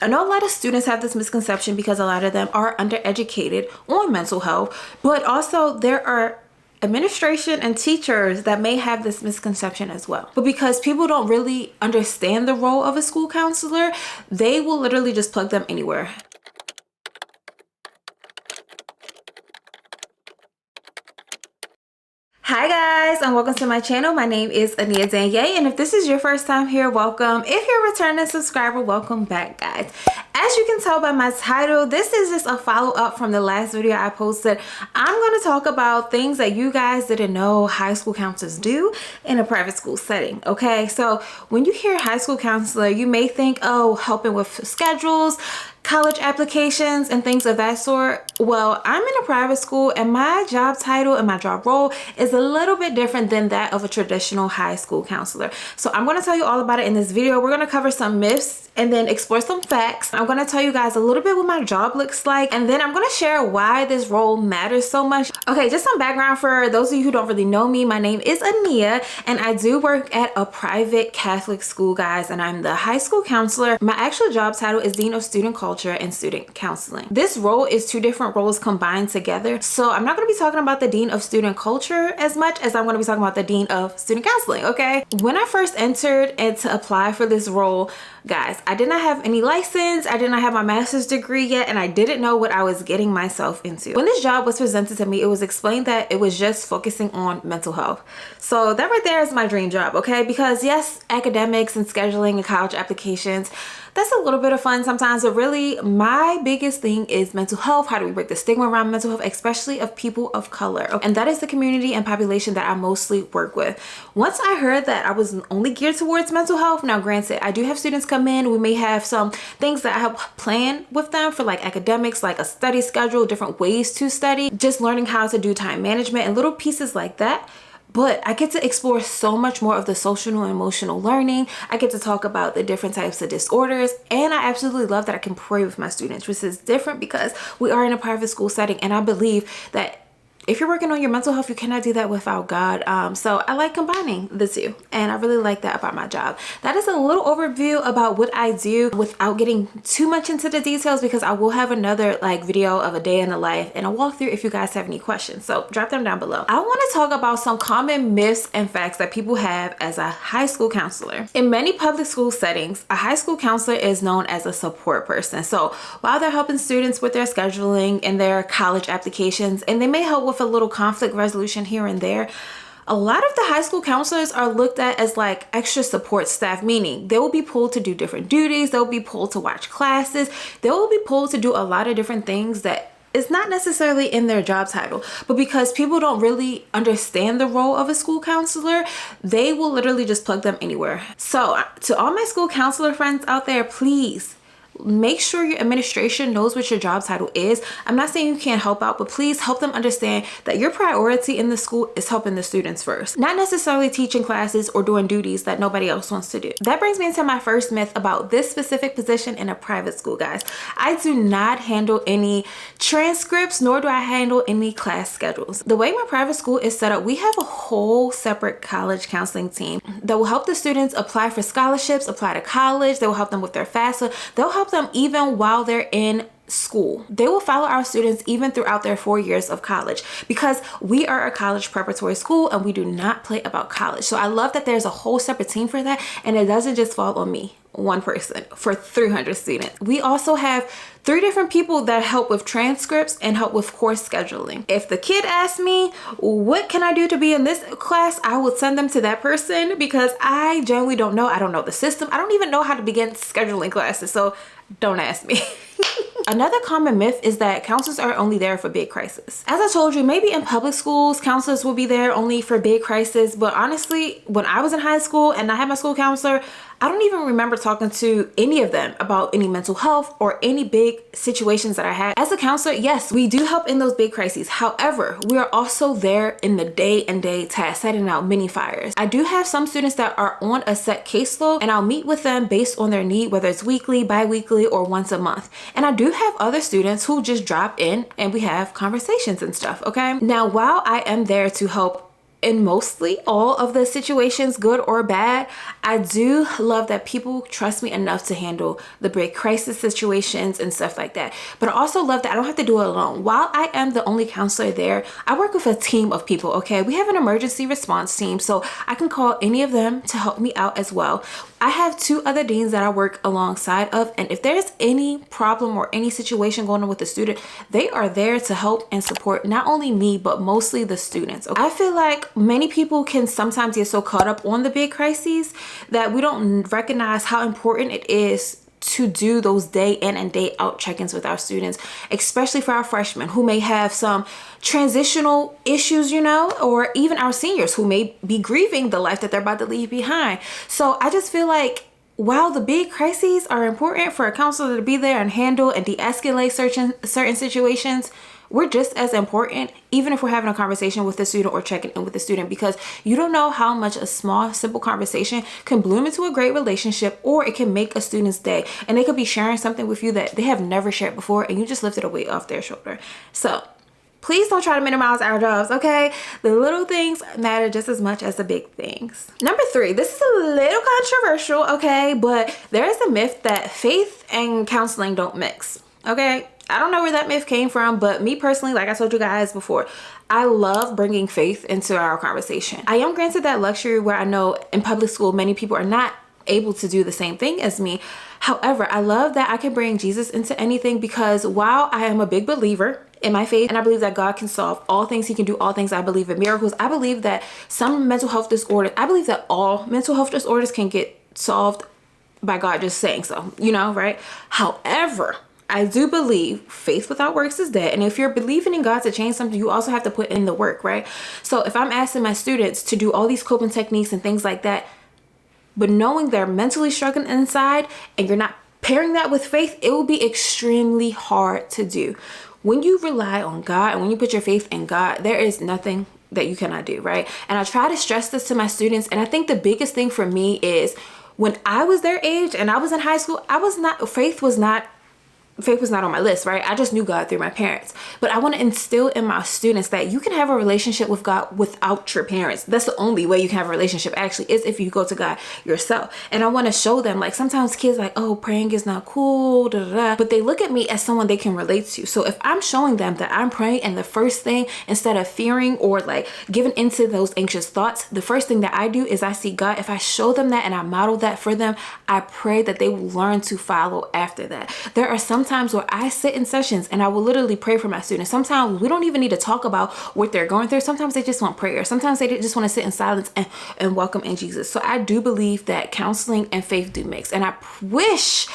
I know a lot of students have this misconception because a lot of them are undereducated on mental health, but also there are administration and teachers that may have this misconception as well. But because people don't really understand the role of a school counselor, they will literally just plug them anywhere. Hi guys, and welcome to my channel. My name is Aniya Danyea, and if this is your first time here, welcome. If you're a returning subscriber, welcome back, guys. As you can tell by my title, this is just a follow-up from the last video I posted. I'm going to talk about things that you guys didn't know high school counselors do in a private school setting, okay? So when you hear high school counselor, you may think, oh, helping with schedules, college applications and things of that sort. Well, I'm in a private school and my job title and my job role is a little bit different than that of a traditional high school counselor. So I'm going to tell you all about it in this video. We're going to cover some myths and then explore some facts. I'm going to tell you guys a little bit what my job looks like, and then I'm going to share why this role matters so much. Okay, just some background for those of you who don't really know me. My name is Aniya and I do work at a private Catholic school, guys, and I'm the high school counselor. My actual job title is Dean of Student Culture and Student Counseling. This role is two different roles combined together. So I'm not going to be talking about the Dean of Student Culture as much as I'm going to be talking about the Dean of Student Counseling, okay? When I first entered and to apply for this role, guys, I did not have any license, I did not have my master's degree yet, and I didn't know what I was getting myself into. When this job was presented to me, it was explained that it was just focusing on mental health. So that right there is my dream job, okay? Because yes, academics and scheduling and college applications, that's a little bit of fun sometimes, but really my biggest thing is mental health. How do we break the stigma around mental health, especially of people of color? And that is the community and population that I mostly work with. Once I heard that I was only geared towards mental health, now granted, I do have students come in, we may have some things that I have planned with them for like academics, like a study schedule, different ways to study, just learning how to do time management and little pieces like that. But I get to explore so much more of the social and emotional learning. I get to talk about the different types of disorders, and I absolutely love that I can pray with my students, which is different because we are in a private school setting, and I believe that if you're working on your mental health, you cannot do that without God. So I like combining the two, and I really like that about my job. That is a little overview about what I do without getting too much into the details, because I will have another like video of a day in the life and a walkthrough if you guys have any questions. So drop them down below. I want to talk about some common myths and facts that people have as a high school counselor. In many public school settings, a high school counselor is known as a support person. So while they're helping students with their scheduling and their college applications, and they may help with a little conflict resolution here and there, a lot of the high school counselors are looked at as like extra support staff, meaning they will be pulled to do different duties, they'll be pulled to watch classes, they will be pulled to do a lot of different things that is not necessarily in their job title. But because people don't really understand the role of a school counselor, they will literally just plug them anywhere. So to all my school counselor friends out there, please make sure your administration knows what your job title is. I'm not saying you can't help out, but please help them understand that your priority in the school is helping the students first, not necessarily teaching classes or doing duties that nobody else wants to do. That brings me into my first myth about this specific position in a private school, guys. I do not handle any transcripts, nor do I handle any class schedules. The way my private school is set up, we have a whole separate college counseling team that will help the students apply for scholarships, apply to college. They will help them with their FAFSA. They'll help them even while they're in school. They will follow our students even throughout their 4 years of college, because we are a college preparatory school and we do not play about college. So I love that there's a whole separate team for that, and it doesn't just fall on me, one person for 300 students. We also have 3 different people that help with transcripts and help with course scheduling. If the kid asks me, what can I do to be in this class? I will send them to that person, because I generally don't know. I don't know the system. I don't even know how to begin scheduling classes. So don't ask me. Another common myth is that counselors are only there for big crisis. As I told you, maybe in public schools, counselors will be there only for big crisis. But honestly, when I was in high school and I had my school counselor, I don't even remember talking to any of them about any mental health or any big situations that I had. As a counselor, yes, we do help in those big crises. However, we are also there in the day-and-day task, setting out many fires. I do have some students that are on a set caseload, and I'll meet with them based on their need, whether it's weekly, bi-weekly, or once a month. And I do have other students who just drop in and we have conversations and stuff, okay? Now, while I am there to help in mostly all of the situations, good or bad, I do love that people trust me enough to handle the big crisis situations and stuff like that. But I also love that I don't have to do it alone. While I am the only counselor there, I work with a team of people, okay? We have an emergency response team, so I can call any of them to help me out as well. I have 2 other deans that I work alongside of, and if there's any problem or any situation going on with the student, they are there to help and support not only me, but mostly the students. Okay? I feel like many people can sometimes get so caught up on the big crises that we don't recognize how important it is to do those day in and day out check-ins with our students, especially for our freshmen who may have some transitional issues, you know, or even our seniors who may be grieving the life that they're about to leave behind. So I just feel like while the big crises are important for a counselor to be there and handle and de-escalate certain situations, we're just as important, even if we're having a conversation with the student or checking in with the student, because you don't know how much a small, simple conversation can bloom into a great relationship, or it can make a student's day. And they could be sharing something with you that they have never shared before, and you just lifted a weight off their shoulder. So please don't try to minimize our jobs, okay? The little things matter just as much as the big things. Number 3, this is a little controversial, okay? But there is a myth that faith and counseling don't mix, okay? I don't know where that myth came from, but me personally, like I told you guys before, I love bringing faith into our conversation. I am granted that luxury where I know in public school, many people are not able to do the same thing as me. However, I love that I can bring Jesus into anything, because while I am a big believer in my faith and I believe that God can solve all things, he can do all things, I believe in miracles, I believe that some mental health disorders, I believe that all mental health disorders can get solved by God just saying so, you know, right? However, I do believe faith without works is dead. And if you're believing in God to change something, you also have to put in the work, right? So if I'm asking my students to do all these coping techniques and things like that, but knowing they're mentally struggling inside and you're not pairing that with faith, it will be extremely hard to do. When you rely on God and when you put your faith in God, there is nothing that you cannot do, right? And I try to stress this to my students. And I think the biggest thing for me is when I was their age and I was in high school, faith was not on my list, right? I just knew God through my parents. But I want to instill in my students that you can have a relationship with God without your parents. That's the only way you can have a relationship, actually, is if you go to God yourself. And I want to show them, like, sometimes kids like, oh, praying is not cool, da, da, da. But they look at me as someone they can relate to. So if I'm showing them that I'm praying, and the first thing, instead of fearing or like giving into those anxious thoughts, the first thing that I do is I see God. If I show them that and I model that for them, I pray that they will learn to follow after that. There are some times where I sit in sessions and I will literally pray for my students. Sometimes we don't even need to talk about what they're going through. Sometimes they just want prayer. Sometimes they just want to sit in silence and welcome in Jesus. So I do believe that counseling and faith do mix. And I wish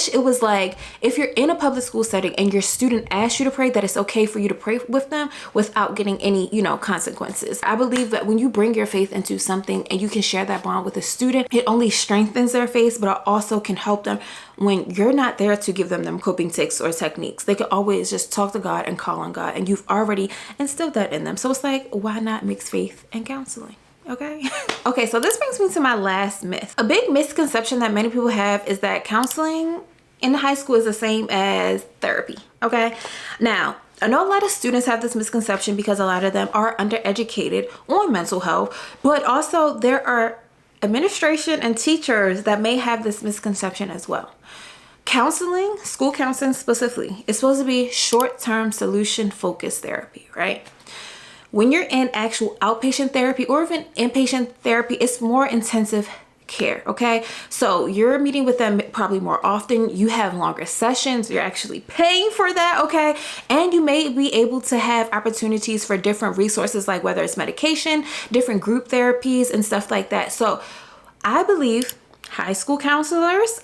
it was like, if you're in a public school setting and your student asks you to pray, that it's okay for you to pray with them without getting any, consequences. I believe that when you bring your faith into something and you can share that bond with a student, it only strengthens their faith, but it also can help them when you're not there to give them coping tips or techniques. They can always just talk to God and call on God, and you've already instilled that in them. So it's like, why not mix faith and counseling? Okay. Okay, so this brings me to my last myth. A big misconception that many people have is that counseling in high school is the same as therapy. Okay. Now, I know a lot of students have this misconception because a lot of them are undereducated on mental health, but also there are administration and teachers that may have this misconception as well. Counseling, school counseling specifically, is supposed to be short-term solution-focused therapy, right? When you're in actual outpatient therapy or even inpatient therapy, it's more intensive care, okay? So you're meeting with them probably more often. You have longer sessions. You're actually paying for that, okay? And you may be able to have opportunities for different resources, like whether it's medication, different group therapies, and stuff like that. So I believe high school counselors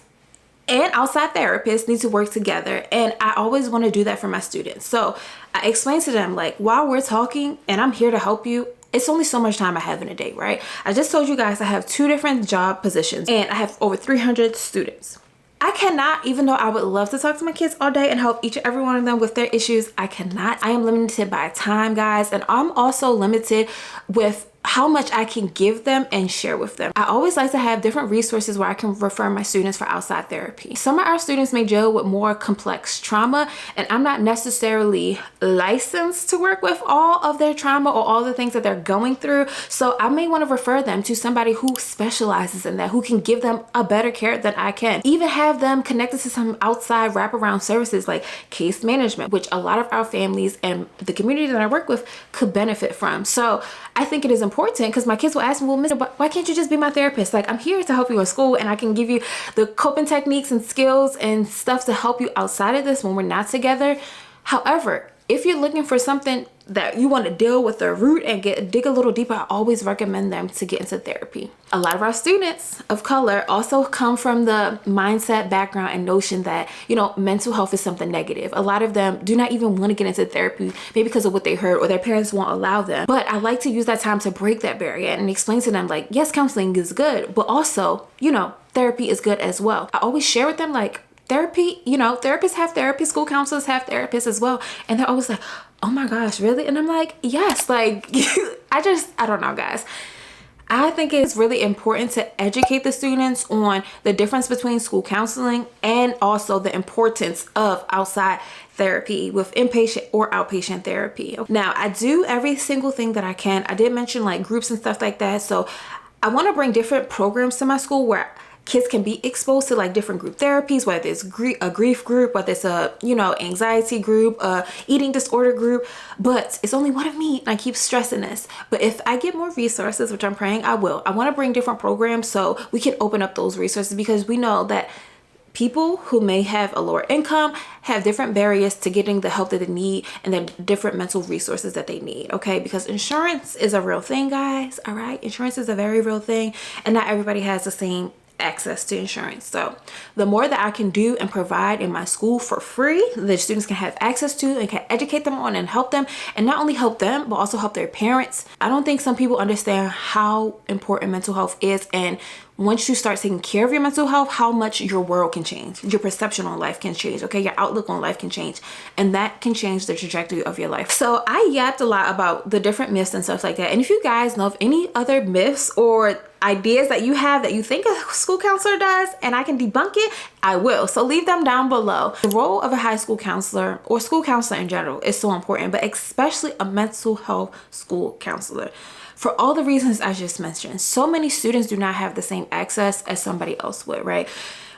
and outside therapists need to work together. And I always want to do that for my students. So I explain to them, like, while we're talking and I'm here to help you, it's only so much time I have in a day, right? I just told you guys I have 2 different job positions and I have over 300 students. I cannot, even though I would love to talk to my kids all day and help each and every one of them with their issues, I cannot. I am limited by time, guys. And I'm also limited with how much I can give them and share with them. I always like to have different resources where I can refer my students for outside therapy. Some of our students may deal with more complex trauma, and I'm not necessarily licensed to work with all of their trauma or all the things that they're going through. So I may want to refer them to somebody who specializes in that, who can give them a better care than I can. Even have them connected to some outside wraparound services like case management, which a lot of our families and the community that I work with could benefit from. So I think it is important, because my kids will ask me, well, Miss, why can't you just be my therapist? Like, I'm here to help you in school, and I can give you the coping techniques and skills and stuff to help you outside of this when we're not together. However, if you're looking for something that you want to deal with the root and dig a little deeper, I always recommend them to get into therapy. A lot of our students of color also come from the mindset, background, and notion that, you know, mental health is something negative. A lot of them do not even want to get into therapy, maybe because of what they heard or their parents won't allow them. But I like to use that time to break that barrier and explain to them, like, yes, counseling is good, but also, you know, therapy is good as well. I always share with them, like, therapy, you know, therapists have therapy, school counselors have therapists as well. And they're always like, oh my gosh, really? And I'm like, yes, like, I don't know, guys. I think it's really important to educate the students on the difference between school counseling and also the importance of outside therapy with inpatient or outpatient therapy. Now, I do every single thing that I can. I did mention like groups and stuff like that. So I want to bring different programs to my school where kids can be exposed to like different group therapies, whether it's a grief group, whether it's a, you know, anxiety group, a eating disorder group. But it's only one of me, and I keep stressing this. But if I get more resources, which I'm praying I will, I want to bring different programs so we can open up those resources, because we know that people who may have a lower income have different barriers to getting the help that they need, and then different mental resources that they need, okay? Because insurance is a real thing, guys, all right? Insurance is a very real thing, and not everybody has the same access to insurance. So the more that I can do and provide in my school for free, the students can have access to and can educate them on and help them, and not only help them but also help their parents. I don't think some people understand how important mental health is, and once you start taking care of your mental health, how much your world can change, your perception on life can change, okay? Your outlook on life can change, and that can change the trajectory of your life. So I yapped a lot about the different myths and stuff like that, and if you guys know of any other myths or ideas that you have that you think a school counselor does and I can debunk it, I will. So leave them down below. The role of a high school counselor or school counselor in general is so important, but especially a mental health school counselor. For all the reasons I just mentioned, so many students do not have the same access as somebody else would, right?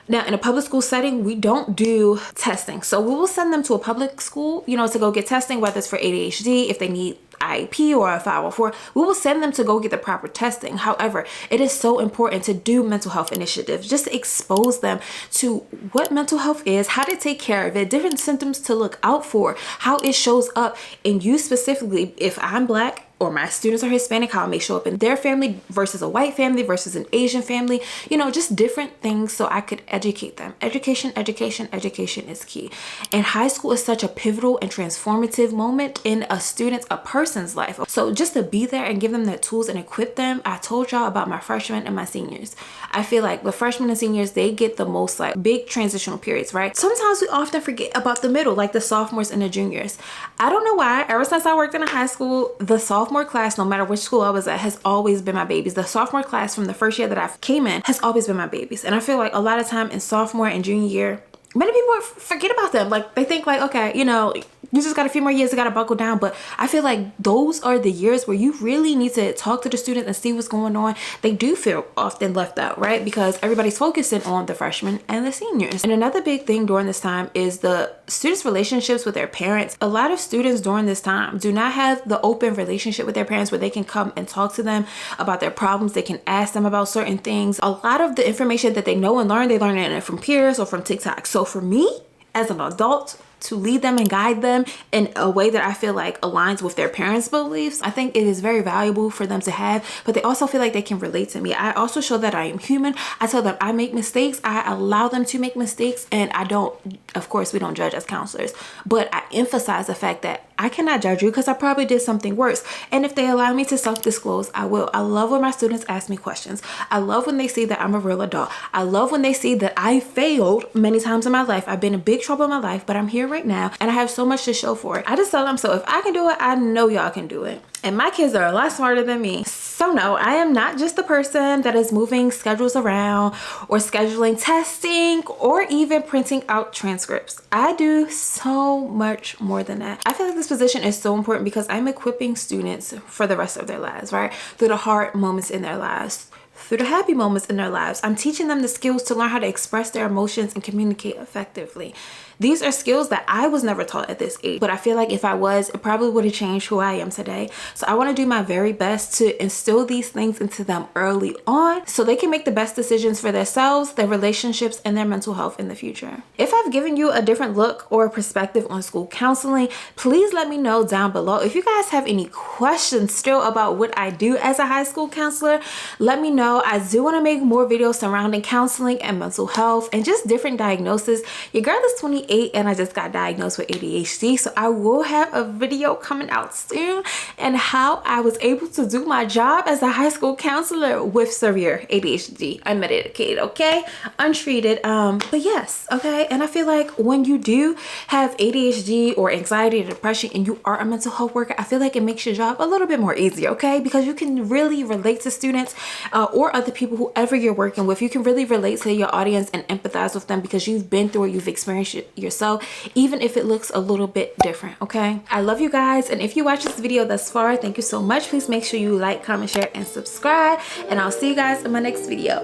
Now, in a public school setting, we don't do testing. So we will send them to a public school, you know, to go get testing, whether it's for ADHD, if they need IEP or a 504, we will send them to go get the proper testing. However, it is so important to do mental health initiatives, just to expose them to what mental health is, how to take care of it, different symptoms to look out for, how it shows up in you specifically. If I'm Black or my students are Hispanic, how it may show up in their family versus a white family versus an Asian family, you know, just different things so I could educate them. Education, education, education is key. And high school is such a pivotal and transformative moment in a person's life. So just to be there and give them the tools and equip them. I told y'all about my freshmen and my seniors. I feel like the freshmen and seniors, they get the most like big transitional periods, right? Sometimes we often forget about the middle, like the sophomores and the juniors. I don't know why, ever since I worked in a high school, the sophomore class, no matter which school I was at, has always been my babies. The sophomore class from the first year that I came in has always been my babies. And I feel like a lot of time in sophomore and junior year, many people forget about them. Like they think like, okay, you know, you just got a few more years, you got to buckle down. But I feel like those are the years where you really need to talk to the students and see what's going on. They do feel often left out, right? Because everybody's focusing on the freshmen and the seniors. And another big thing during this time is the students' relationships with their parents. A lot of students during this time do not have the open relationship with their parents where they can come and talk to them about their problems. They can ask them about certain things. A lot of the information that they know and learn, they learn it from peers or from TikTok. So for me, as an adult, to lead them and guide them in a way that I feel like aligns with their parents' beliefs, I think it is very valuable for them to have, but they also feel like they can relate to me. I also show that I am human. I tell them I make mistakes. I allow them to make mistakes, and I don't, of course, we don't judge as counselors, but I emphasize the fact that I cannot judge you because I probably did something worse. And if they allow me to self-disclose, I will. I love when my students ask me questions. I love when they see that I'm a real adult. I love when they see that I failed many times in my life. I've been in big trouble in my life, but I'm here right now and I have so much to show for it. I just tell them, so if I can do it, I know y'all can do it. And my kids are a lot smarter than me. So no, I am not just the person that is moving schedules around or scheduling testing or even printing out transcripts. I do so much more than that. I feel like this position is so important because I'm equipping students for the rest of their lives, right? Through the hard moments in their lives, through the happy moments in their lives. I'm teaching them the skills to learn how to express their emotions and communicate effectively. These are skills that I was never taught at this age, but I feel like if I was, it probably would have changed who I am today. So I want to do my very best to instill these things into them early on so they can make the best decisions for themselves, their relationships, and their mental health in the future. If I've given you a different look or perspective on school counseling, please let me know down below. If you guys have any questions still about what I do as a high school counselor, let me know. I do want to make more videos surrounding counseling and mental health and just different diagnoses. Your girl is 28 and I just got diagnosed with ADHD, so I will have a video coming out soon and how I was able to do my job as a high school counselor with severe ADHD, unmedicated, okay, untreated, but yes, okay. And I feel like when you do have ADHD or anxiety or depression and you are a mental health worker, I feel like it makes your job a little bit more easy, okay, because you can really relate to students or other people, whoever you're working with. You can really relate to your audience and empathize with them because you've been through it, you've experienced it yourself, even if it looks a little bit different, okay? I love you guys, and if you watch this video thus far, thank you so much. Please make sure you like, comment, share, and subscribe, and I'll see you guys in my next video.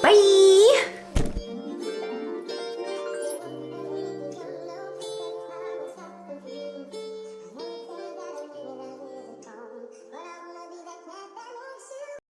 Bye.